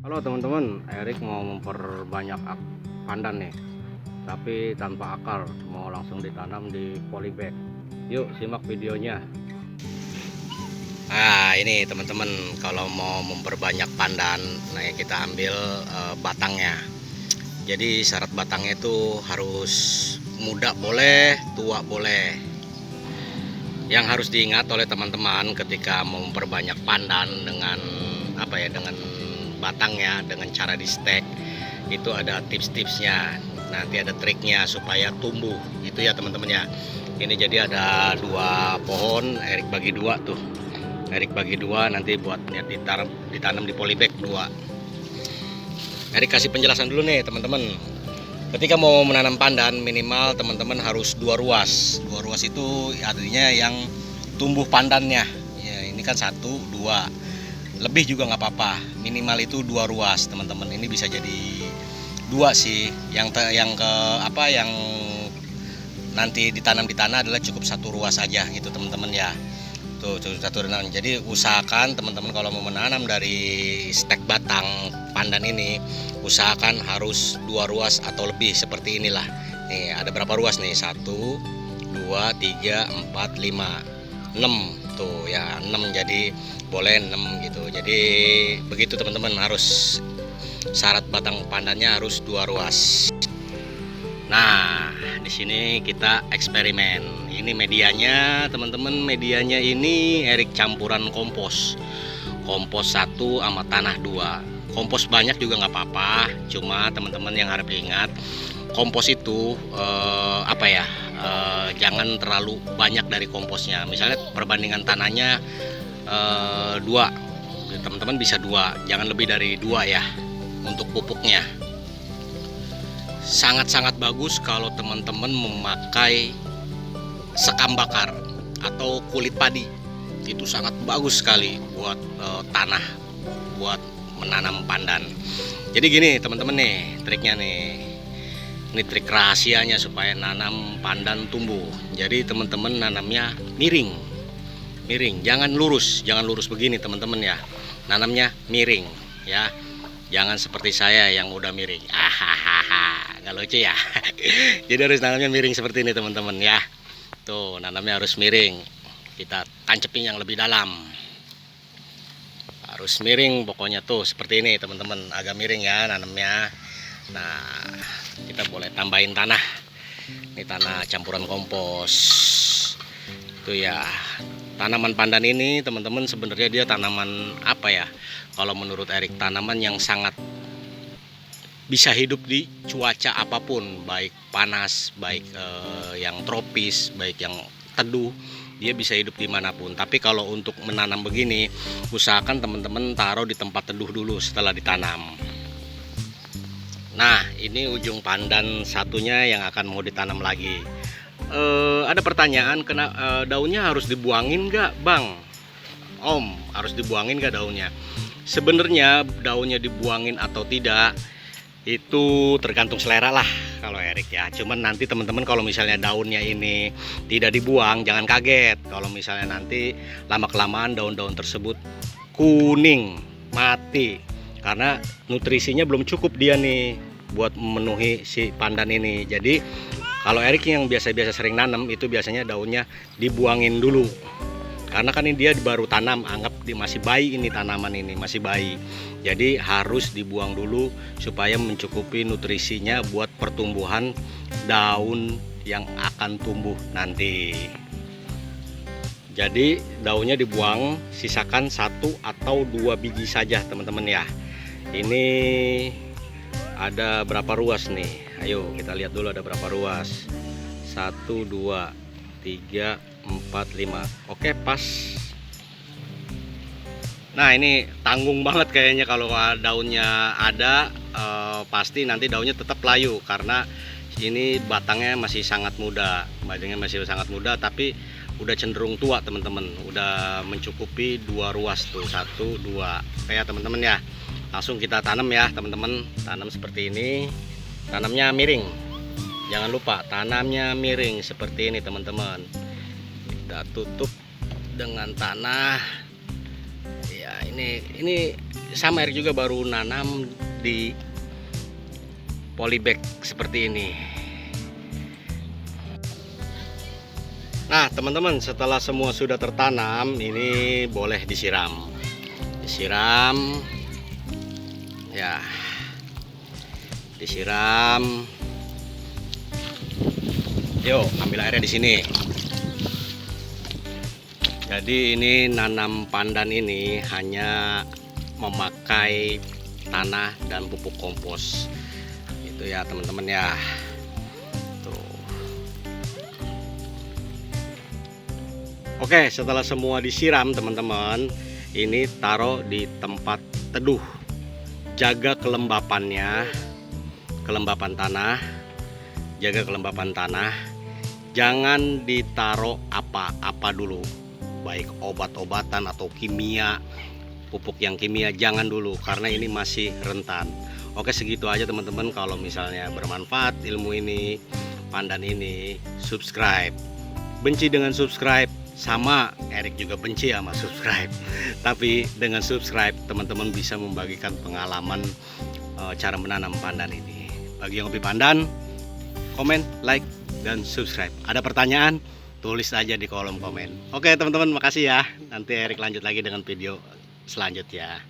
Halo teman-teman, Erik mau memperbanyak pandan nih, tapi tanpa akar, mau langsung ditanam di polybag. Yuk simak videonya. Nah ini teman-teman, kalau mau memperbanyak pandan, nah kita ambil batangnya. Jadi syarat batangnya itu harus muda boleh, tua boleh. Yang harus diingat oleh teman-teman ketika mau memperbanyak pandan dengan dengan batangnya, dengan cara di stek, itu ada tips-tipsnya, nanti ada triknya supaya tumbuh itu ya teman-teman ya. Ini jadi ada dua pohon, Erik bagi dua tuh, Erik bagi dua nanti buat ditanam di polybag dua. Erik kasih penjelasan dulu nih teman-teman. Ketika mau menanam pandan, minimal teman-teman harus dua ruas. Dua ruas itu artinya yang tumbuh pandannya ya. Ini kan satu dua, lebih juga nggak apa-apa, minimal itu dua ruas teman-teman. Ini bisa jadi dua sih, yang nanti ditanam di tanah adalah cukup satu ruas aja gitu teman-teman ya. Tuh cukup satu ruas. Jadi usahakan teman-teman kalau mau menanam dari stek batang pandan ini, usahakan harus dua ruas atau lebih seperti inilah. Nih ada berapa ruas nih? 1 2 3 4 5 6 tuh ya, 6, jadi boleh 6 gitu. Jadi begitu teman-teman, harus syarat batang pandannya harus dua ruas. Nah di sini kita eksperimen. Ini medianya teman-teman, medianya ini Erik campuran kompos 1 sama tanah 2. Kompos banyak juga nggak apa-apa, cuma teman-teman yang harus ingat, kompos itu jangan terlalu banyak dari komposnya. Misalnya perbandingan tanahnya 2, teman-teman bisa 2, jangan lebih dari 2 ya. Untuk pupuknya sangat-sangat bagus kalau teman-teman memakai sekam bakar atau kulit padi. Itu sangat bagus sekali buat tanah, buat menanam pandan. Jadi gini teman-teman nih triknya nih. Ini trik rahasianya supaya nanam pandan tumbuh. Jadi teman-teman nanamnya miring. Miring, jangan lurus begini teman-teman ya. Nanamnya miring ya. Jangan seperti saya yang udah miring. Nggak lucu ya. Jadi harus nanamnya miring seperti ini teman-teman ya. Tuh, nanamnya harus miring. Kita tancepin yang lebih dalam. Harus miring pokoknya tuh seperti ini teman-teman, agak miring ya nanamnya. Nah, kita boleh tambahin tanah. Ini tanah campuran kompos. Itu ya. Tanaman pandan ini teman-teman sebenarnya dia tanaman kalau menurut Erik, tanaman yang sangat bisa hidup di cuaca apapun, baik panas, baik yang tropis, baik yang teduh, dia bisa hidup dimanapun. Tapi kalau untuk menanam begini, usahakan teman-teman taruh di tempat teduh dulu setelah ditanam. Nah ini ujung pandan satunya yang akan mau ditanam lagi. Ada pertanyaan, daunnya harus dibuangin nggak bang? Om, harus dibuangin nggak daunnya? Sebenarnya daunnya dibuangin atau tidak itu tergantung selera lah kalau Erik ya. Cuman nanti teman-teman kalau misalnya daunnya ini tidak dibuang, jangan kaget kalau misalnya nanti lama-kelamaan daun-daun tersebut kuning, mati, karena nutrisinya belum cukup dia nih buat memenuhi si pandan ini. Jadi kalau Erik yang biasa-biasa sering nanam itu biasanya daunnya dibuangin dulu. Karena kan ini dia baru tanam, anggap dia masih bayi, ini tanaman ini masih bayi. Jadi harus dibuang dulu supaya mencukupi nutrisinya buat pertumbuhan daun yang akan tumbuh nanti. Jadi daunnya dibuang, sisakan 1 atau 2 biji saja teman-teman ya. Ini ada berapa ruas nih? Ayo kita lihat dulu ada berapa ruas. 1 2 3 4 5. Oke, pas. Nah ini tanggung banget kayaknya kalau daunnya ada, pasti nanti daunnya tetap layu karena ini batangnya masih sangat muda. Batangnya masih sangat muda tapi udah cenderung tua teman-teman. Udah mencukupi 2 ruas tuh, 1 2. Kayak teman-teman ya. Langsung kita tanam ya teman-teman. Tanam seperti ini. Tanamnya miring. Jangan lupa tanamnya miring seperti ini teman-teman. Kita tutup dengan tanah Ya, ini sama Erik juga baru nanam di polybag seperti ini. Nah, teman-teman, setelah semua sudah tertanam, ini boleh disiram. Disiram. Ya. Disiram. Yuk, ambil airnya di sini. Jadi ini nanam pandan ini hanya memakai tanah dan pupuk kompos. Itu ya, teman-teman ya. Tuh. Oke, setelah semua disiram, teman-teman, ini taruh di tempat teduh. Jaga kelembapannya, kelembapan tanah. Jaga kelembapan tanah. Jangan ditaruh apa-apa dulu. Baik obat-obatan atau kimia, pupuk yang kimia jangan dulu, karena ini masih rentan. Oke, segitu aja teman-teman. Kalau misalnya bermanfaat ilmu ini, pandan ini, subscribe. Benci dengan subscribe, sama Erik juga benci sama subscribe. Tapi dengan subscribe teman-teman bisa membagikan pengalaman cara menanam pandan ini. Bagi yang hobi pandan, komen, like, dan subscribe. Ada pertanyaan? Tulis aja di kolom komen. Oke teman-teman, makasih ya. Nanti Erik lanjut lagi dengan video selanjutnya.